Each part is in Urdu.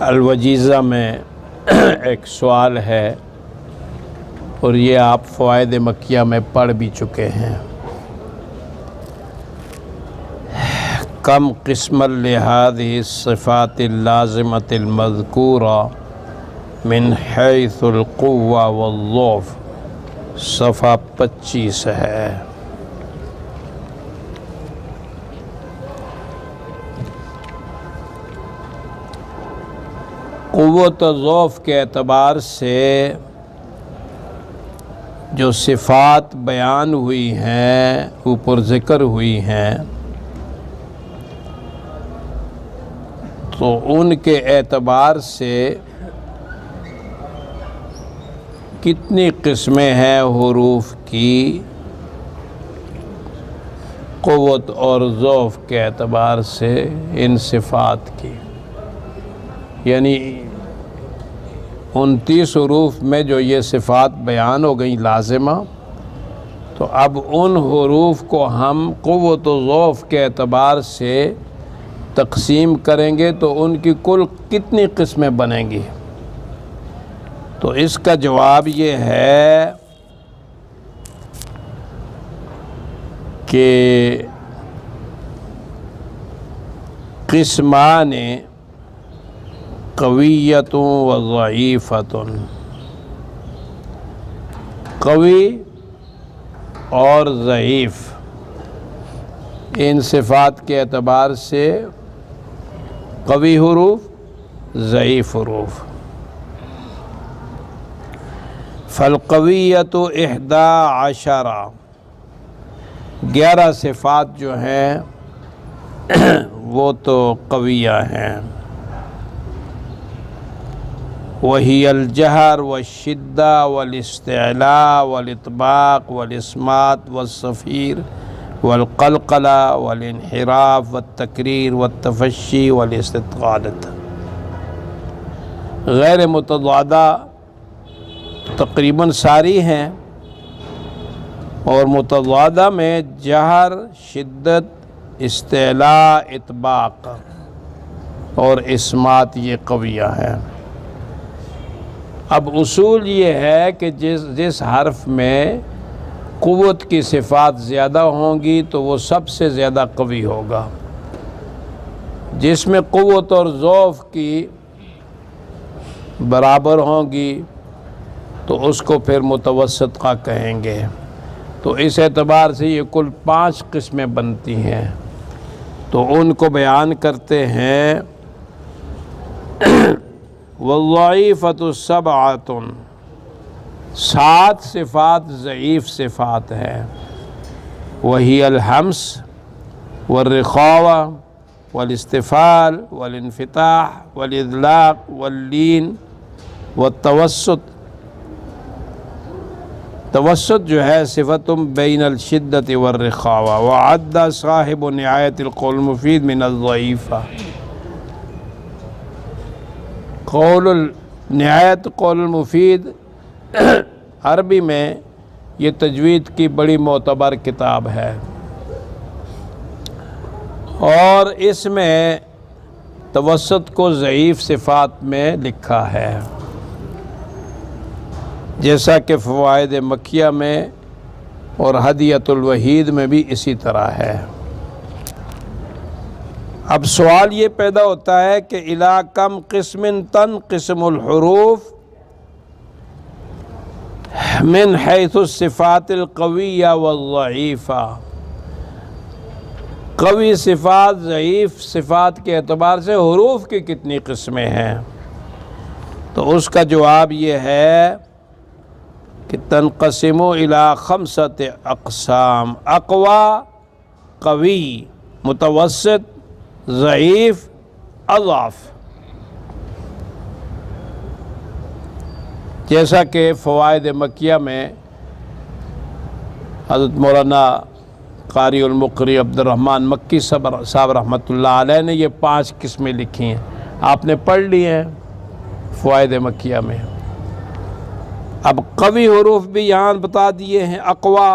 الوجیزہ میں ایک سوال ہے اور یہ آپ فوائد مکیہ میں پڑھ بھی چکے ہیں۔ کم قسم لهذه الصفات اللازمة المذکورة من حیث القوة والضعف، صفحہ 25 ہے۔ قوت و ضعف کے اعتبار سے جو صفات بیان ہوئی ہیں، اوپر ذکر ہوئی ہیں، تو ان کے اعتبار سے کتنی قسمیں ہیں حروف کی قوت اور ضعف کے اعتبار سے ان صفات کی، یعنی 29 حروف میں جو یہ صفات بیان ہو گئیں لازمہ، تو اب ان حروف کو ہم قوت و ضعف کے اعتبار سے تقسیم کریں گے تو ان کی کل کتنی قسمیں بنیں گی؟ تو اس کا جواب یہ ہے کہ قسمان قویۃ و ضعیفۃ، قوی اور ضعیف، ان صفات کے اعتبار سے قوی حروف، ضعیف حروف۔ فالقویۃ 11، 11 صفات جو ہیں وہ تو قویہ ہیں۔ وہی الجہر والشدہ والاستعلاء والاطباق والاسمات والصفیر والقلقلہ والانحراف والتکریر والتفشی والاستطالۃ۔ غیر متضادہ تقریباً ساری ہیں، اور متضادہ میں جہر، شدت، استعلاء، اطباق اور اسمات یہ قویہ ہیں۔ اب اصول یہ ہے کہ جس حرف میں قوت کی صفات زیادہ ہوں گی تو وہ سب سے زیادہ قوی ہوگا، جس میں قوت اور ضعف کی برابر ہوں گی تو اس کو پھر متوسطہ کہیں گے۔ تو اس اعتبار سے یہ کل 5 قسمیں بنتی ہیں، تو ان کو بیان کرتے ہیں۔ والضعیفۃ 7، 7 صفات ضعیف صفات ہیں۔ وہی الہمس والرخاوہ والاستفال والانفتاح والاذلاق واللین والتوسط۔ توسط جو ہے صفت بین الشدت والرخاوہ۔ وعد صاحب نہایت القول المفید من الضعیفہ۔ نہایت قول المفید عربی میں یہ تجوید کی بڑی معتبر کتاب ہے، اور اس میں توسط کو ضعیف صفات میں لکھا ہے، جیسا کہ فوائد مکیہ میں اور ہدیۃ الوحید میں بھی اسی طرح ہے۔ اب سوال یہ پیدا ہوتا ہے کہ الی کم قسم تنقسم الحروف من حیث الصفات القویہ والضعیفہ، قوی صفات، ضعیف صفات کے اعتبار سے حروف کی کتنی قسمیں ہیں؟ تو اس کا جواب یہ ہے کہ تنقسم الی 5 اقسام: اقوی، قوی، متوسط، ضعیف، اضعف۔ جیسا کہ فوائد مکیہ میں حضرت مولانا قاری المقری عبد الرحمن مکی صاحب رحمۃ اللہ علیہ نے یہ 5 قسمیں لکھی ہیں، آپ نے پڑھ لی ہیں فوائد مکیہ میں۔ اب قوی حروف بھی یہاں بتا دیے ہیں: اقوی،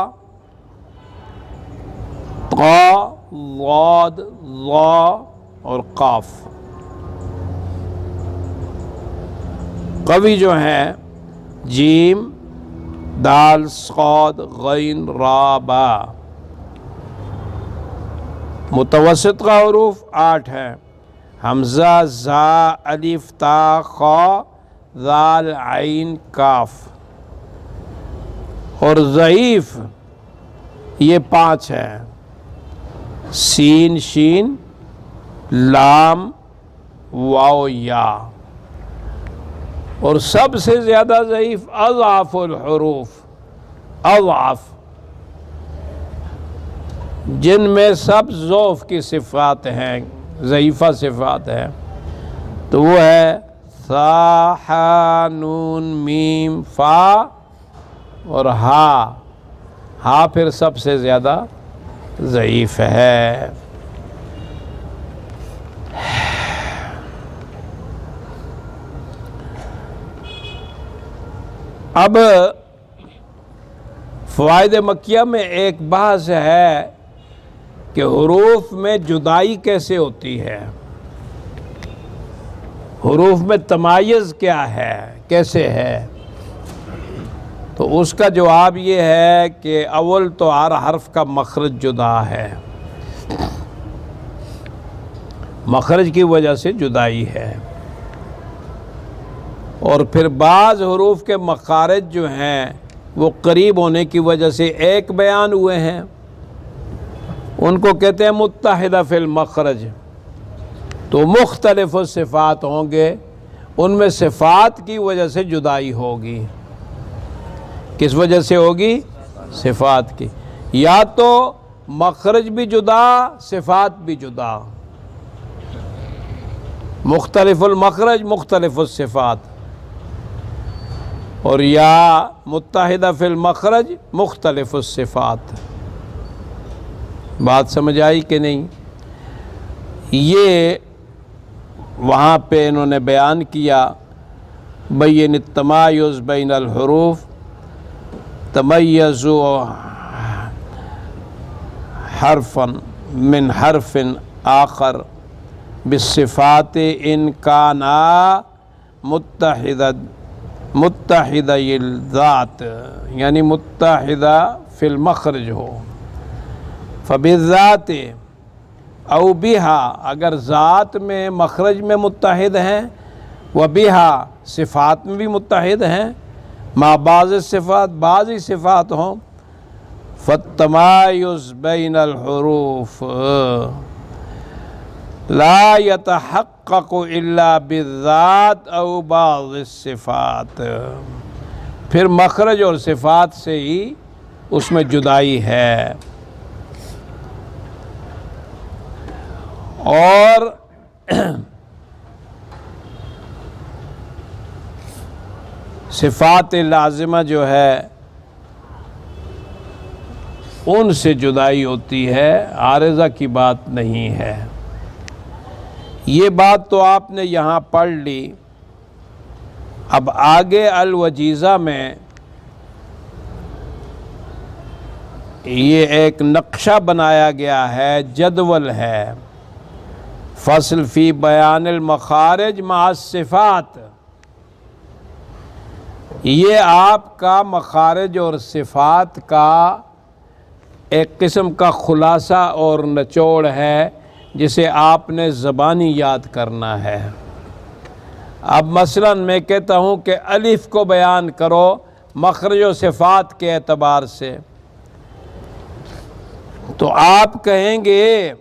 قا، ضاد، ظا اور قاف۔ قوی جو ہیں جیم دال صاد غین را با. متوسط کا حروف 8 ہیں، حمزہ زا الف تا خا ذال عین کاف. اور ضعیف یہ 5 ہیں، سین شین لام واو یا. اور سب سے زیادہ ضعیف اضعف الحروف، اضعف، جن میں سب ضعف کی صفات ہیں، ضعیفہ صفات ہیں، تو وہ ہے ثا حا نون میم فا اور ہا. ہا پھر سب سے زیادہ ضعیف ہے. اب فوائد مکیہ میں ایک بحث ہے کہ حروف میں جدائی کیسے ہوتی ہے، حروف میں تمایز کیا ہے، کیسے ہے. تو اس کا جواب یہ ہے کہ اول تو ہر حرف کا مخرج جدا ہے، مخرج کی وجہ سے جدائی ہے. اور پھر بعض حروف کے مخارج جو ہیں وہ قریب ہونے کی وجہ سے ایک بیان ہوئے ہیں، ان کو کہتے ہیں متحدہ فی المخرج. تو مختلف صفات ہوں گے، ان میں صفات کی وجہ سے جدائی ہوگی. کس وجہ سے ہوگی؟ صفات کی. یا تو مخرج بھی جدا صفات بھی جدا، مختلف المخرج مختلف الصفات، اور یا متحدہ فی المخرج مختلف الصفات. بات سمجھ آئی کہ نہیں؟ یہ وہاں پہ انہوں نے بیان کیا بین التمایز بین الحروف تمیزوا حرفا من حرف آخر بالصفات ان کانا متحدہ الذات، یعنی متحدہ فی المخرج ہو. فبالذات او بہا، اگر ذات میں مخرج میں متحد ہیں، و بہا صفات میں بھی متحد ہیں، ما بعض صفات بعضی صفات ہوں. فالتمایز بین الحروف لا يتحقق الا بالذات او بعض الصفات. پھر مخرج اور صفات سے ہی اس میں جدائی ہے. اور صفات لازمہ جو ہے ان سے جدائی ہوتی ہے، عارضہ کی بات نہیں ہے. یہ بات تو آپ نے یہاں پڑھ لی. اب آگے الوجیزہ میں یہ ایک نقشہ بنایا گیا ہے، جدول ہے، فصل فی بیان المخارج مع الصفات. یہ آپ کا مخارج اور صفات کا ایک قسم کا خلاصہ اور نچوڑ ہے جسے آپ نے زبانی یاد کرنا ہے. اب مثلا میں کہتا ہوں کہ الف کو بیان کرو مخرج و صفات کے اعتبار سے، تو آپ کہیں گے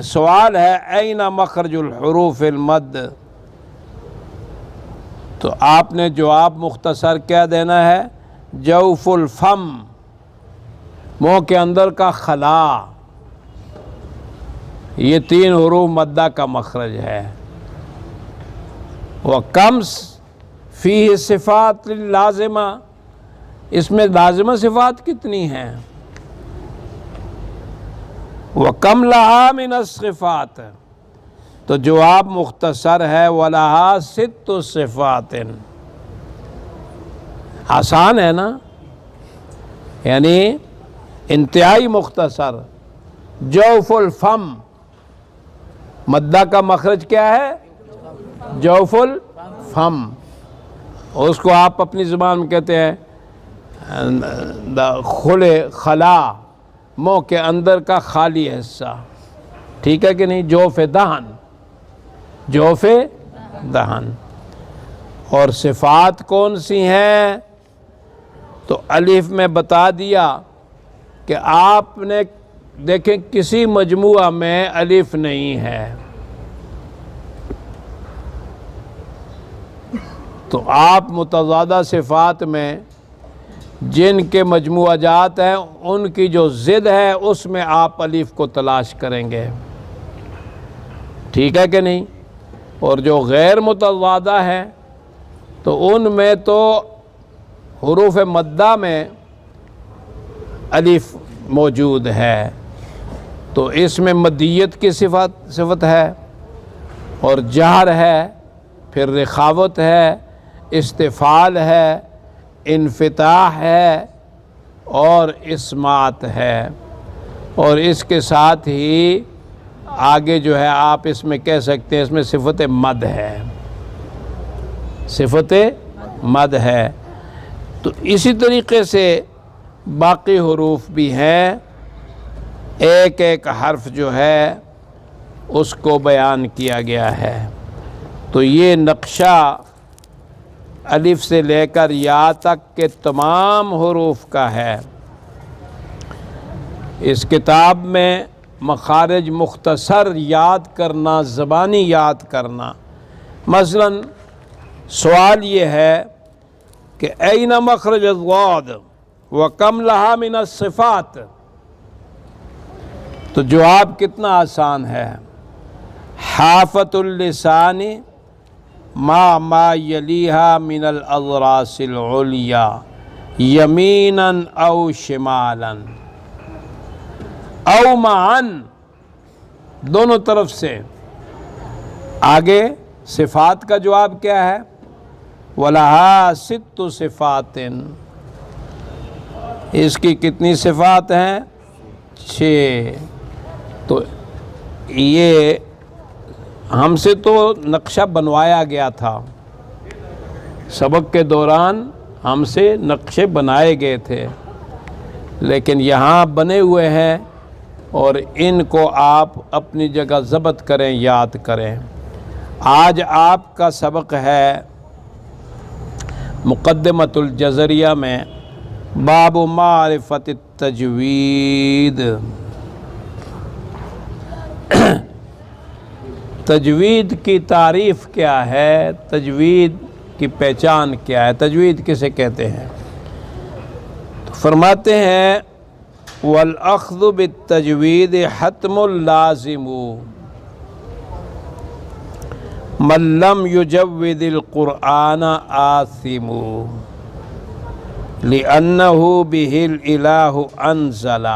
سوال ہے این مخرج الحروف المد، تو آپ نے جواب مختصر کیا دینا ہے؟ جوف الفم، منہ کے اندر کا خلا. یہ 3 حروف مدہ کا مخرج ہے. وَکَمْس فِیہ صفات لازمہ، اس میں لازمہ صفات کتنی ہیں؟ وَکَمْ لَہَا مِنَ الصِّفَاتِ، تو جواب مختصر ہے وَلَہَا 6 صفات. آسان ہے نا، یعنی انتہائی مختصر. جوف الفم، مدہ کا مخرج کیا ہے؟ جوف الفم. اس کو آپ اپنی زبان میں کہتے ہیں خلے خلا، منہ کے اندر کا خالی حصہ، ٹھیک ہے کہ نہیں، جوف دہن، جوف دہن۔ اور صفات کون سی ہیں؟ تو الف میں بتا دیا کہ آپ نے دیکھیں کسی مجموعہ میں الف نہیں ہے، تو آپ متضادہ صفات میں جن کے مجموعہ جات ہیں ان کی جو ضد ہے اس میں آپ الف کو تلاش کریں گے، ٹھیک ہے کہ نہیں۔ اور جو غیر متضادہ ہے تو ان میں تو حروف مدہ میں الف موجود ہے، تو اس میں مدیت کی صفت ہے، اور جہر ہے، پھر رخاوت ہے، استفعال ہے، انفتاح ہے، اور اسمات ہے، اور اس کے ساتھ ہی آگے جو ہے آپ اس میں کہہ سکتے ہیں اس میں صفت مد ہے، صفت مد ہے۔ تو اسی طریقے سے باقی حروف بھی ہیں، ایک ایک حرف جو ہے اس کو بیان کیا گیا ہے۔ تو یہ نقشہ الف سے لے کر یا تک کے تمام حروف کا ہے۔ اس کتاب میں مخارج مختصر یاد کرنا، زبانی یاد کرنا، مثلا سوال یہ ہے کہ این مخرج الضاد وکم لہا من الصفات، تو جواب کتنا آسان ہے، حافۃ اللسان ما یلیہا من الاضراس العلیا یمینا او شمالا او معا، دونوں طرف سے۔ آگے صفات کا جواب کیا ہے، وَلَهَا سِتُّ صِفَاتٍ، اس کی کتنی صفات ہیں، 6۔ تو یہ ہم سے تو نقشہ بنوایا گیا تھا، سبق کے دوران ہم سے نقشے بنائے گئے تھے، لیکن یہاں بنے ہوئے ہیں، اور ان کو آپ اپنی جگہ ضبط کریں، یاد کریں۔ آج آپ کا سبق ہے مقدمۃ الجزریہ میں باب معرفت التجوید، تجوید کی تعریف کیا ہے، تجوید کی پہچان کیا ہے، تجوید کسے کہتے ہیں؟ تو فرماتے ہیں والأخذ بالتجوید حتم لازم من لم یجود القرآن آثم لأنه به الإلہ انزل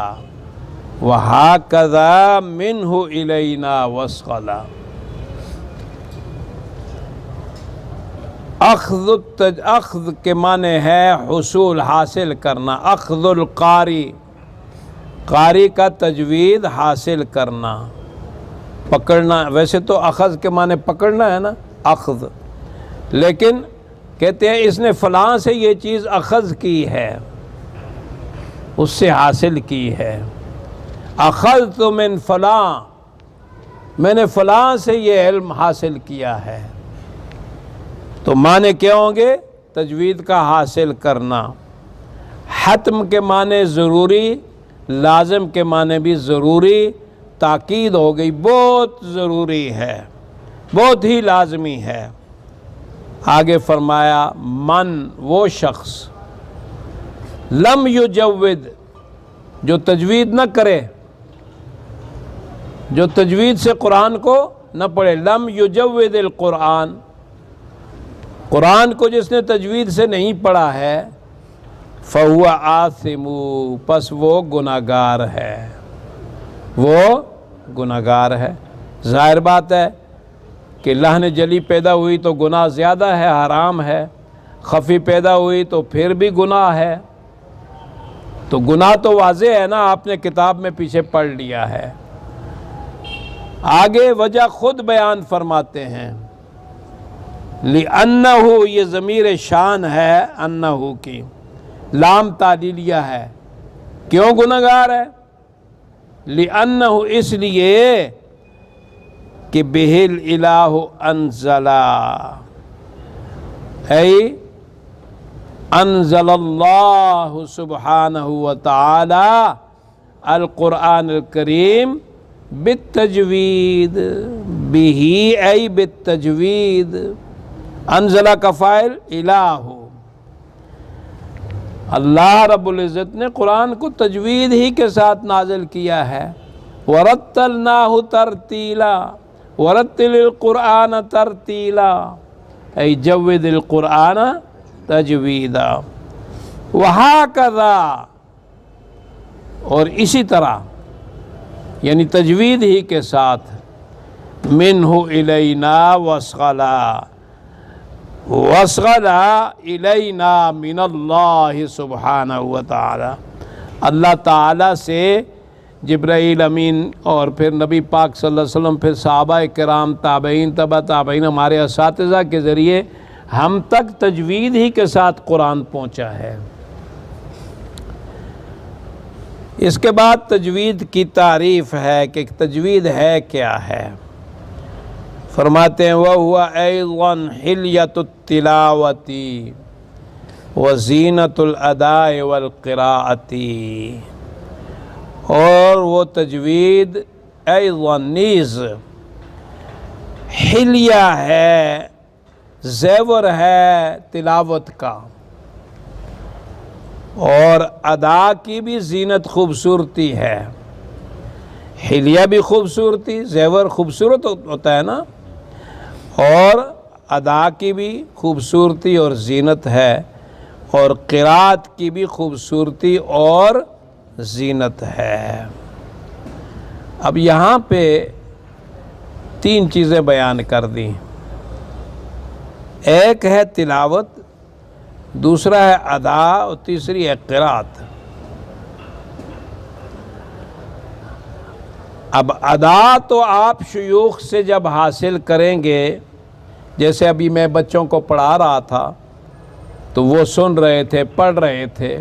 وهكذا منه إلینا وصل۔ اخذ کے معنی ہے حصول، حاصل کرنا، اخذ القاری، قاری کا تجوید حاصل کرنا، پکڑنا۔ ویسے تو اخذ کے معنی پکڑنا ہے نا، اخذ، لیکن کہتے ہیں اس نے فلاں سے یہ چیز اخذ کی ہے، اس سے حاصل کی ہے۔ اخذت من فلاں، میں نے فلاں سے یہ علم حاصل کیا ہے۔ تو معنی کیا ہوں گے، تجوید کا حاصل کرنا۔ حتم کے معنی ضروری، لازم کے معنی بھی ضروری، تاکید ہو گئی، بہت ضروری ہے، بہت ہی لازمی ہے۔ آگے فرمایا من، وہ شخص، لم یجود، جو تجوید نہ کرے، جو تجوید سے قرآن کو نہ پڑھے، لم یجود القرآن، قرآن کو جس نے تجوید سے نہیں پڑھا ہے، فَهُوَ آثِمُ، پس وہ گناہگار ہے، وہ گناہگار ہے۔ ظاہر بات ہے کہ لحن جلی پیدا ہوئی تو گناہ زیادہ ہے، حرام ہے، خفی پیدا ہوئی تو پھر بھی گناہ ہے۔ تو گناہ تو واضح ہے نا، آپ نے کتاب میں پیچھے پڑھ لیا ہے۔ آگے وجہ خود بیان فرماتے ہیں لِأَنَّهُ یہ ضمیر شان ہے انہو کی، لام تعلیلیہ ہے، کیوں گنہگار ہے؟ لِأَنَّهُ اس لیے کہ بِهِ الْإِلَٰهُ أَنزَلَ اے انزل اللہ سبحانہ وتعالی القرآن الکریم بالتجوید، بِهِ ای بالتجوید، انزلہ کا فاعل الہ، اللہ رب العزت نے قرآن کو تجوید ہی کے ساتھ نازل کیا ہے۔ وَرَتَّلْنَاهُ تَرْتِيلًا، وَرَتِّلِ الْقُرْآنَ تَرْتِيلًا ای جوِّد القرآن تجویدا۔ وَهَكَذَا اور اسی طرح یعنی تجوید ہی کے ساتھ، مِنْهُ إِلَيْنَا وَاسْغَلَا، وَاسْغَلَا إِلَيْنَا مِنَ اللَّهِ سبحانہ وتعالی، اللہ تعالیٰ سے جبرائیل امین اور پھر نبی پاک صلی اللہ علیہ وسلم، پھر صحابہ کرام، تابعین، تبع تابعین، ہمارے اساتذہ کے ذریعے ہم تک تجوید ہی کے ساتھ قرآن پہنچا ہے۔ اس کے بعد تجوید کی تعریف ہے کہ تجوید ہے کیا ہے۔ فرماتے ہیں وَهُوَ أَيْضًا حِلْيَةُ التِّلَاوَةِ وَزِينَةُ الْأَدَاءِ وَالْقِرَاءَةِ، اور وہ تجوید ایضاً نیز حلیہ ہے، زیور ہے تلاوت کا، اور ادا کی بھی زینت خوبصورتی ہے۔ حلیہ بھی خوبصورتی، زیور خوبصورت ہوتا ہے نا، اور ادا کی بھی خوبصورتی اور زینت ہے، اور قرات کی بھی خوبصورتی اور زینت ہے۔ اب یہاں پہ تین چیزیں بیان کر دیں، ایک ہے تلاوت، دوسرا ہے ادا، اور تیسری ہے قرات۔ اب ادا تو آپ شیوخ سے جب حاصل کریں گے، جیسے ابھی میں بچوں کو پڑھا رہا تھا تو وہ سن رہے تھے، پڑھ رہے تھے،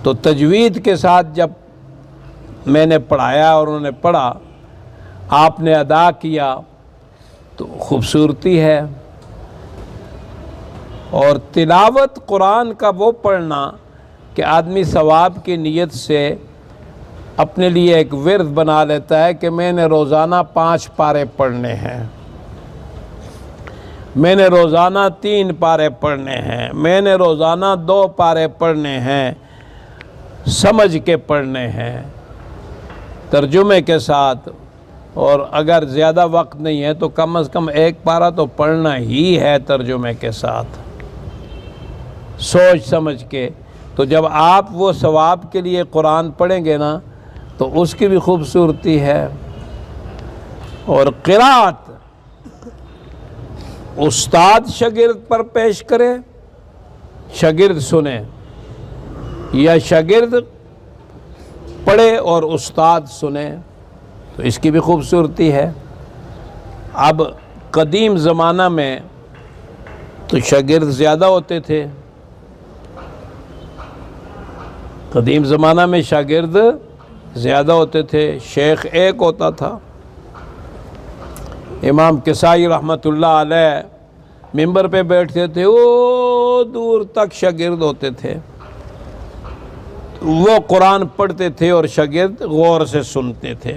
تو تجوید کے ساتھ جب میں نے پڑھایا اور انہوں نے پڑھا، آپ نے ادا کیا تو خوبصورتی ہے۔ اور تلاوت قرآن کا وہ پڑھنا کہ آدمی ثواب کی نیت سے اپنے لیے ایک ورد بنا لیتا ہے کہ میں نے روزانہ 5 پارے پڑھنے ہیں، میں نے روزانہ 3 پارے پڑھنے ہیں، میں نے روزانہ 2 پارے پڑھنے ہیں، سمجھ کے پڑھنے ہیں ترجمے کے ساتھ، اور اگر زیادہ وقت نہیں ہے تو کم از کم 1 پارہ تو پڑھنا ہی ہے ترجمے کے ساتھ، سوچ سمجھ کے۔ تو جب آپ وہ ثواب کے لیے قرآن پڑھیں گے نا تو اس کی بھی خوبصورتی ہے۔ اور قرات استاد شاگرد پر پیش کرے، شاگرد سنے، یا شاگرد پڑھے اور استاد سنے، تو اس کی بھی خوبصورتی ہے۔ اب قدیم زمانہ میں تو شاگرد زیادہ ہوتے تھے، قدیم زمانہ میں شاگرد زیادہ ہوتے تھے، شیخ ایک ہوتا تھا۔ امام کسائی رحمۃ اللہ علیہ ممبر پہ بیٹھتے تھے، وہ دور تک شاگرد ہوتے تھے، وہ قرآن پڑھتے تھے اور شاگرد غور سے سنتے تھے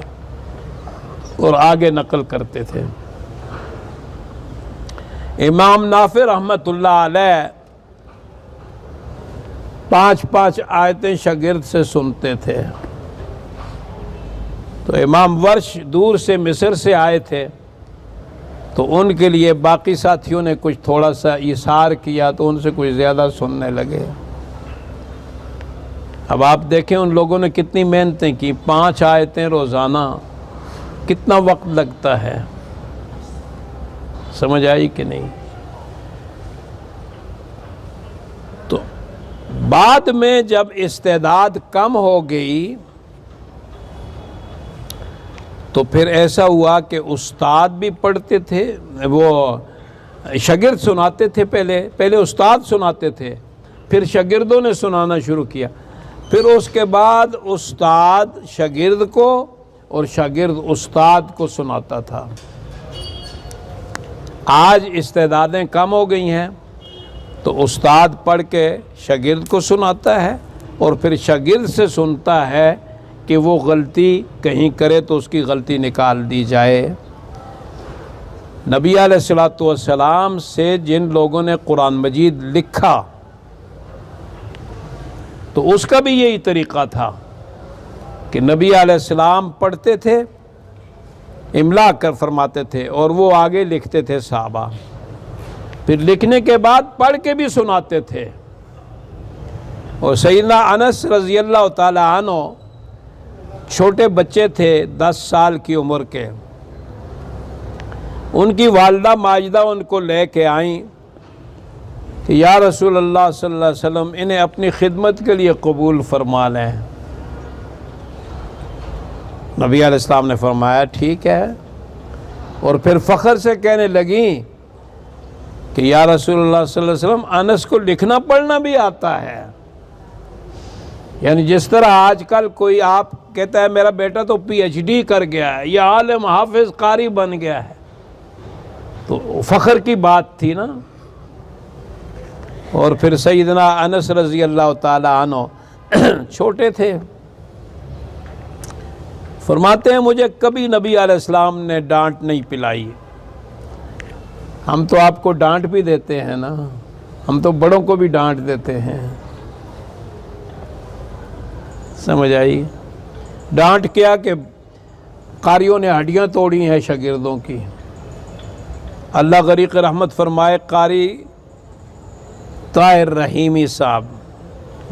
اور آگے نقل کرتے تھے۔ امام نافع رحمۃ اللہ علیہ 5 آیتیں شاگرد سے سنتے تھے۔ تو امام ورش دور سے مصر سے آئے تھے، تو ان کے لیے باقی ساتھیوں نے کچھ تھوڑا سا ایثار کیا تو ان سے کچھ زیادہ سننے لگے۔ اب آپ دیکھیں ان لوگوں نے کتنی محنتیں کی، 5 آیتیں روزانہ، کتنا وقت لگتا ہے، سمجھ آئی کہ نہیں؟ تو بعد میں جب استعداد کم ہو گئی تو پھر ایسا ہوا کہ استاد بھی پڑھتے تھے، وہ شاگرد سناتے تھے، پہلے استاد سناتے تھے، پھر شاگردوں نے سنانا شروع کیا، پھر اس کے بعد استاد شاگرد کو اور شاگرد استاد کو سناتا تھا۔ آج استعدادیں کم ہو گئی ہیں تو استاد پڑھ کے شاگرد کو سناتا ہے اور پھر شاگرد سے سنتا ہے کہ وہ غلطی کہیں کرے تو اس کی غلطی نکال دی جائے۔ نبی علیہ الصلوۃ والسلام سے جن لوگوں نے قرآن مجید لکھا تو اس کا بھی یہی طریقہ تھا کہ نبی علیہ السلام پڑھتے تھے، املا کر فرماتے تھے اور وہ آگے لکھتے تھے صحابہ، پھر لکھنے کے بعد پڑھ کے بھی سناتے تھے۔ اور سیدنا انس رضی اللہ تعالی عنہ چھوٹے بچے تھے 10 سال کی عمر کے، ان کی والدہ ماجدہ ان کو لے کے آئیں کہ یا رسول اللہ صلی اللہ علیہ وسلم انہیں اپنی خدمت کے لیے قبول فرما لیں۔ نبی علیہ السلام نے فرمایا ٹھیک ہے، اور پھر فخر سے کہنے لگیں کہ یا رسول اللہ صلی اللہ علیہ وسلم انس کو لکھنا پڑھنا بھی آتا ہے۔ یعنی جس طرح آج کل کوئی آپ کہتا ہے میرا بیٹا تو پی ایچ ڈی کر گیا ہے یا عالم حافظ قاری بن گیا ہے، تو فخر کی بات تھی نا۔ اور پھر سیدنا انس رضی اللہ تعالی عنہ چھوٹے تھے، فرماتے ہیں مجھے کبھی نبی علیہ السلام نے ڈانٹ نہیں پلائی۔ ہم تو آپ کو ڈانٹ بھی دیتے ہیں نا، ہم تو بڑوں کو بھی ڈانٹ دیتے ہیں، سمجھ آئی؟ ڈانٹ کیا کہ قاریوں نے ہڈیاں توڑی ہیں شاگردوں کی۔ اللہ غریق رحمت فرمائے قاری طاہر رحیمی صاحب،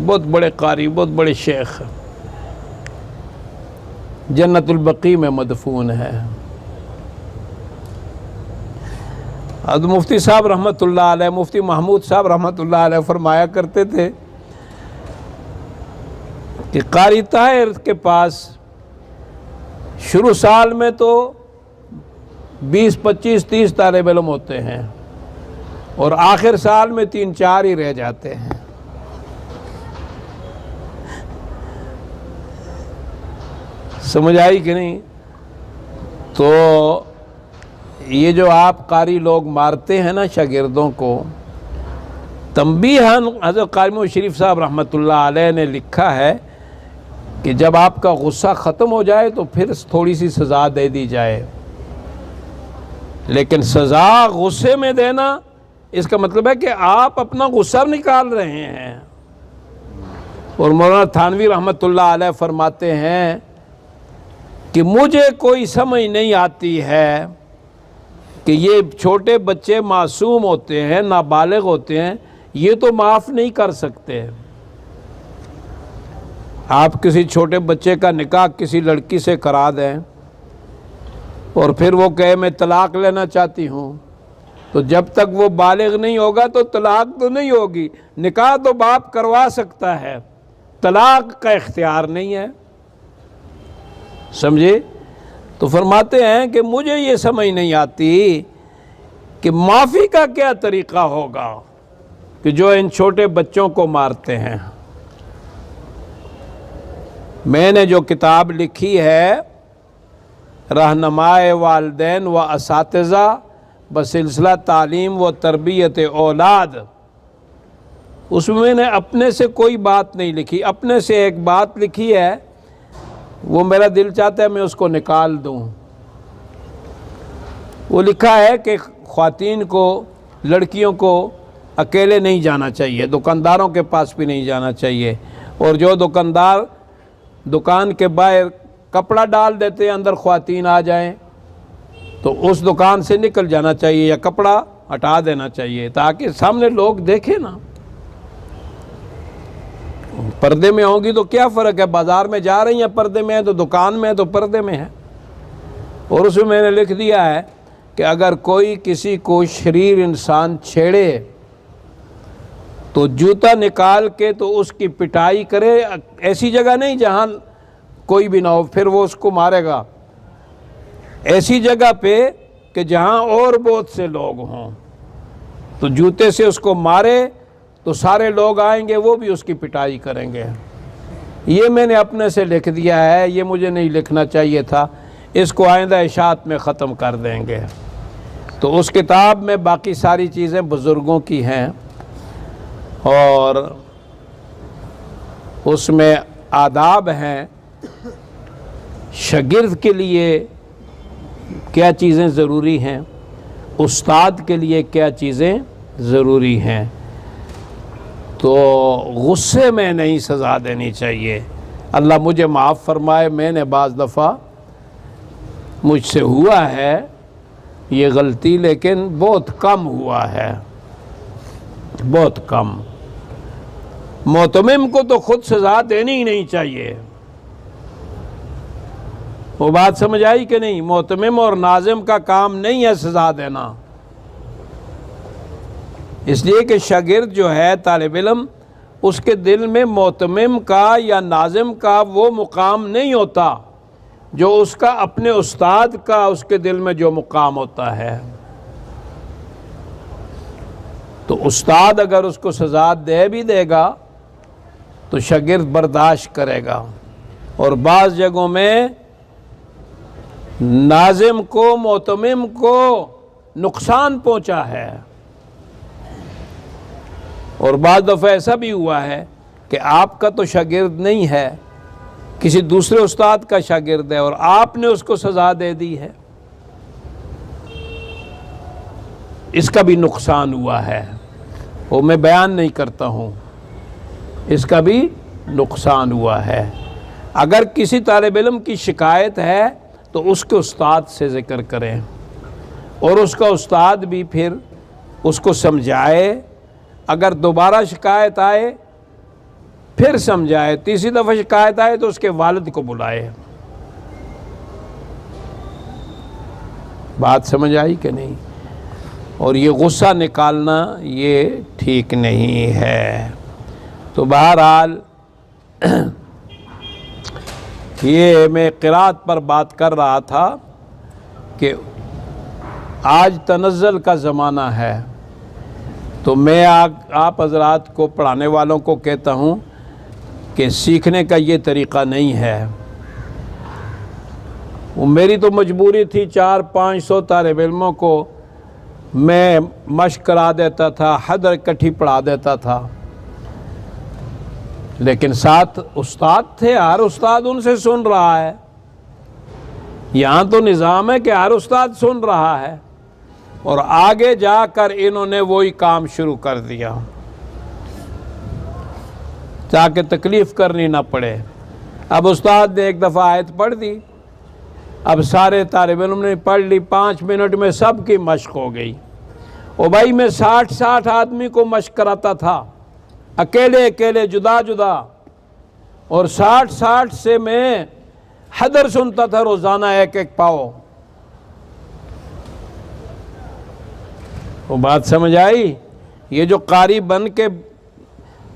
بہت بڑے قاری، بہت بڑے شیخ، جنت البقیع میں مدفون ہے۔ حضرت مفتی صاحب رحمۃ اللہ علیہ، مفتی محمود صاحب رحمۃ اللہ علیہ فرمایا کرتے تھے کہ قاری طاہر کے پاس شروع سال میں تو 20 25 30 طالب علم ہوتے ہیں اور آخر سال میں 3 4 ہی رہ جاتے ہیں۔ سمجھ آئی کہ نہیں؟ تو یہ جو آپ قاری لوگ مارتے ہیں نا شاگردوں کو، تنبیہاً حضرت قاری محمد شریف صاحب رحمۃ اللہ علیہ نے لکھا ہے کہ جب آپ کا غصہ ختم ہو جائے تو پھر تھوڑی سی سزا دے دی جائے، لیکن سزا غصے میں دینا اس کا مطلب ہے کہ آپ اپنا غصہ نکال رہے ہیں۔ اور مولانا تھانوی رحمۃ اللہ علیہ فرماتے ہیں کہ مجھے کوئی سمجھ نہیں آتی ہے کہ یہ چھوٹے بچے معصوم ہوتے ہیں، نابالغ ہوتے ہیں، یہ تو معاف نہیں کر سکتے۔ آپ کسی چھوٹے بچے کا نکاح کسی لڑکی سے کرا دیں اور پھر وہ کہے میں طلاق لینا چاہتی ہوں، تو جب تک وہ بالغ نہیں ہوگا تو طلاق تو نہیں ہوگی۔ نکاح تو باپ کروا سکتا ہے، طلاق کا اختیار نہیں ہے، سمجھے؟ تو فرماتے ہیں کہ مجھے یہ سمجھ نہیں آتی کہ معافی کا کیا طریقہ ہوگا کہ جو ان چھوٹے بچوں کو مارتے ہیں۔ میں نے جو کتاب لکھی ہے رہنمائے والدین و اساتذہ بسلسلہ تعلیم و تربیت اولاد، اس میں نے اپنے سے کوئی بات نہیں لکھی، اپنے سے ایک بات لکھی ہے، وہ میرا دل چاہتا ہے میں اس کو نکال دوں۔ وہ لکھا ہے کہ خواتین کو، لڑکیوں کو اکیلے نہیں جانا چاہیے، دکانداروں کے پاس بھی نہیں جانا چاہیے، اور جو دکاندار دکان کے باہر کپڑا ڈال دیتے ہیں اندر خواتین آ جائیں تو اس دکان سے نکل جانا چاہیے یا کپڑا ہٹا دینا چاہیے تاکہ سامنے لوگ دیکھیں نا۔ پردے میں ہوں گی تو کیا فرق ہے، بازار میں جا رہی ہیں پردے میں ہے تو دکان میں ہے تو پردے میں ہے۔ اور اس میں نے لکھ دیا ہے کہ اگر کوئی کسی کو شریر انسان چھیڑے تو جوتا نکال کے تو اس کی پٹائی کرے، ایسی جگہ نہیں جہاں کوئی بھی نہ ہو، پھر وہ اس کو مارے گا، ایسی جگہ پہ کہ جہاں اور بہت سے لوگ ہوں، تو جوتے سے اس کو مارے تو سارے لوگ آئیں گے، وہ بھی اس کی پٹائی کریں گے۔ یہ میں نے اپنے سے لکھ دیا ہے، یہ مجھے نہیں لکھنا چاہیے تھا، اس کو آئندہ اشاعت میں ختم کر دیں گے۔ تو اس کتاب میں باقی ساری چیزیں بزرگوں کی ہیں، اور اس میں آداب ہیں، شاگرد کے لیے کیا چیزیں ضروری ہیں، استاد کے لیے کیا چیزیں ضروری ہیں۔ تو غصے میں نہیں سزا دینی چاہیے۔ اللہ مجھے معاف فرمائے، میں نے بعض دفعہ مجھ سے ہوا ہے یہ غلطی، لیکن بہت کم ہوا ہے، بہت کم۔ مؤتمم کو تو خود سزا دینی ہی نہیں چاہیے۔ وہ بات سمجھ آئی کہ نہیں؟ مؤتمم اور ناظم کا کام نہیں ہے سزا دینا، اس لیے کہ شاگرد جو ہے طالب علم، اس کے دل میں مؤتمم کا یا ناظم کا وہ مقام نہیں ہوتا جو اس کا اپنے استاد کا اس کے دل میں جو مقام ہوتا ہے۔ تو استاد اگر اس کو سزا دے بھی دے گا تو شاگرد برداشت کرے گا، اور بعض جگہوں میں ناظم کو مؤتمم کو نقصان پہنچا ہے، اور بعض دفعہ ایسا بھی ہوا ہے کہ آپ کا تو شاگرد نہیں ہے، کسی دوسرے استاد کا شاگرد ہے، اور آپ نے اس کو سزا دے دی ہے، اس کا بھی نقصان ہوا ہے، وہ میں بیان نہیں کرتا ہوں، اس کا بھی نقصان ہوا ہے۔ اگر کسی طالب علم کی شکایت ہے تو اس کے استاد سے ذکر کریں، اور اس کا استاد بھی پھر اس کو سمجھائے، اگر دوبارہ شکایت آئے پھر سمجھائے، تیسری دفعہ شکایت آئے تو اس کے والد کو بلائے۔ بات سمجھ آئی کہ نہیں؟ اور یہ غصہ نکالنا یہ ٹھیک نہیں ہے۔ تو بہرحال یہ میں قرات پر بات کر رہا تھا کہ آج تنزل کا زمانہ ہے، تو میں آپ حضرات کو، پڑھانے والوں کو کہتا ہوں کہ سیکھنے کا یہ طریقہ نہیں ہے۔ میری تو مجبوری تھی، 400-500 طالب علموں کو میں مشق کرا دیتا تھا، حدر اکٹھی پڑھا دیتا تھا، لیکن ساتھ استاد تھے، ہر استاد ان سے سن رہا ہے۔ یہاں تو نظام ہے کہ ہر استاد سن رہا ہے، اور آگے جا کر انہوں نے وہی کام شروع کر دیا تاکہ تکلیف کرنی نہ پڑے۔ اب استاد نے ایک دفعہ آیت پڑھ دی، اب سارے طالب علم نے پڑھ لی، 5 منٹ میں سب کی مشق ہو گئی۔ اور بھائی میں 60 آدمی کو مشق کراتا تھا، اکیلے جدا جدا، اور 60 سے میں حدر سنتا تھا روزانہ ایک پاؤ۔ وہ بات سمجھ آئی؟ یہ جو قاری بن کے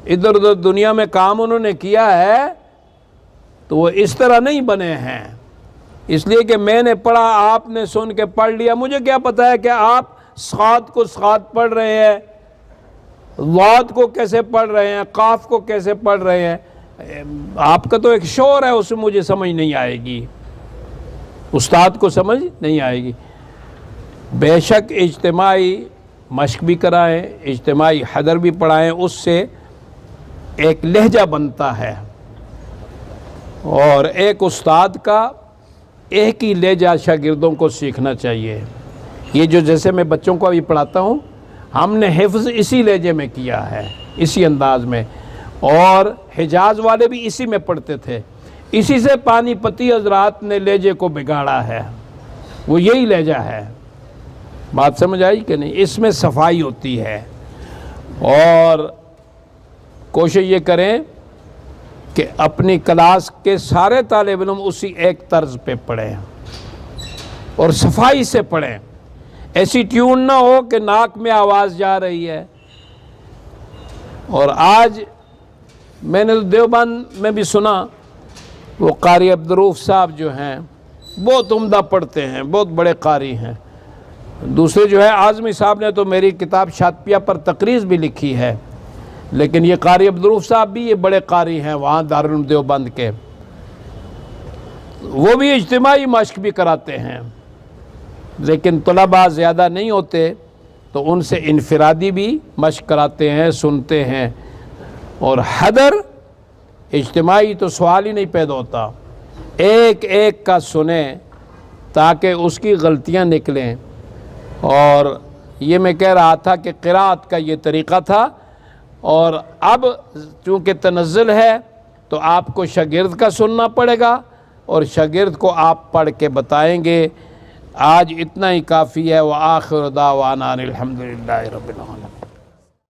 ادھر ادھر دنیا میں کام انہوں نے کیا ہے تو وہ اس طرح نہیں بنے ہیں، اس لیے کہ میں نے پڑھا، آپ نے سن کے پڑھ لیا، مجھے کیا پتا ہے کہ آپ صاد کو صاد پڑھ رہے ہیں، ضاد کو کیسے پڑھ رہے ہیں، قاف کو کیسے پڑھ رہے ہیں۔ آپ کا تو ایک شور ہے، اس میں مجھے سمجھ نہیں آئے گی، استاد کو سمجھ نہیں آئے گی۔ بے شک اجتماعی مشق بھی کرائیں، اجتماعی حدر بھی پڑھائیں، اس سے ایک لہجہ بنتا ہے، اور ایک استاد کا ایک ہی لہجہ شاگردوں کو سیکھنا چاہیے۔ یہ جو جیسے میں بچوں کو ابھی پڑھاتا ہوں، ہم نے حفظ اسی لہجے میں کیا ہے، اسی انداز میں، اور حجاز والے بھی اسی میں پڑھتے تھے، اسی سے پانی پتی حضرات نے لہجے کو بگاڑا ہے، وہ یہی لہجہ ہے۔ بات سمجھ آئی کہ نہیں؟ اس میں صفائی ہوتی ہے، اور کوشش یہ کریں کہ اپنی کلاس کے سارے طالب علم اسی ایک طرز پہ پڑھیں اور صفائی سے پڑھیں، ایسی ٹیون نہ ہو کہ ناک میں آواز جا رہی ہے۔ اور آج میں نے دیوبند میں بھی سنا، وہ قاری عبدالرؤف صاحب جو ہیں بہت عمدہ پڑھتے ہیں، بہت بڑے قاری ہیں، دوسرے جو ہے اعظمی صاحب نے تو میری کتاب شاطبیہ پر تقریض بھی لکھی ہے، لیکن یہ قاری عبدالرؤف صاحب بھی یہ بڑے قاری ہیں وہاں دارالعلوم دیوبند کے، وہ بھی اجتماعی مشق بھی کراتے ہیں، لیکن طلباء زیادہ نہیں ہوتے تو ان سے انفرادی بھی مشق کراتے ہیں، سنتے ہیں۔ اور حدر اجتماعی تو سوال ہی نہیں پیدا ہوتا، ایک ایک کا سنیں تاکہ اس کی غلطیاں نکلیں۔ اور یہ میں کہہ رہا تھا کہ قرات کا یہ طریقہ تھا، اور اب چونکہ تنزل ہے تو آپ کو شاگرد کا سننا پڑے گا اور شاگرد کو آپ پڑھ کے بتائیں گے۔ آج اتنا ہی کافی ہے۔ وآخر دعوانا الحمدللہ رب العالمین۔